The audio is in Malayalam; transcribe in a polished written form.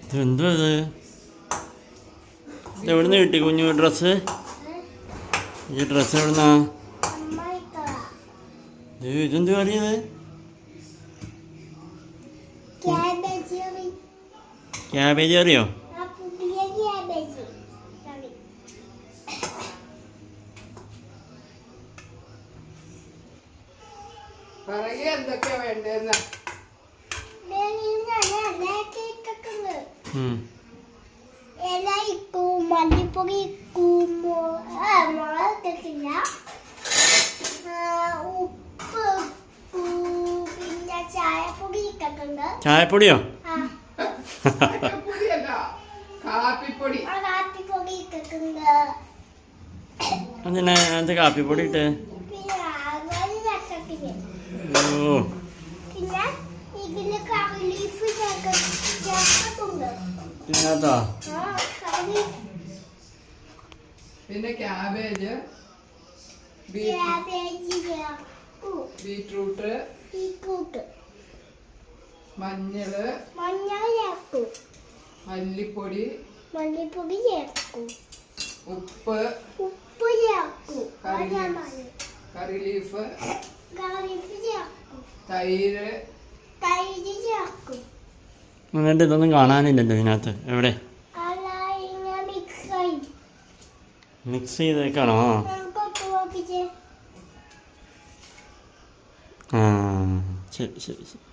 ഇതെന്തുവാ ഇത്? എവിടെ നിന്ന് കിട്ടി കുഞ്ഞു ഡ്രസ്സ്? ഈ ഡ്രസ്സ് എവിടുന്നാ? ഇതെന്ത് കറിയത്? ക്യാബേജ് കറിയോ? എന്തൊക്കെയാ വേണ്ടതെന്ന് മല്ലിപ്പൊടി മുളകില്ല, ഉപ്പ്, പിന്നെ ചായപ്പൊടി ഇട്ടിട്ടുണ്ട്. ചായപ്പൊടിയോ? കാപ്പിപ്പൊടി കാപ്പിപ്പൊടി ഇട്ടിട്ടുണ്ട്. അതിനെ അത് കാപ്പിപ്പൊടി ഇട്ട്? ഓ, പിന്നെ ഇതില് കറി ലീഫ് ചേർത്തിട്ടുണ്ട്. ഇതിനകത്താ? പിന്നെ ക്യാബേജ്, ബീട്രൂട്ട്, മഞ്ഞള്, ചേർക്കും. മല്ലിപ്പൊടി ചേർക്കും. ഉപ്പ് ചേർക്കും. കറി ലീഫ്, ചേർക്കും. തൈര് ചേർക്കും. എന്നിട്ട് ഇതൊന്നും കാണാനില്ലല്ലോ ഇതിനകത്ത്. എവിടെ മിക്സ് ചെയ്തേക്കാണോ? ആ, ശരി ശരി ശരി.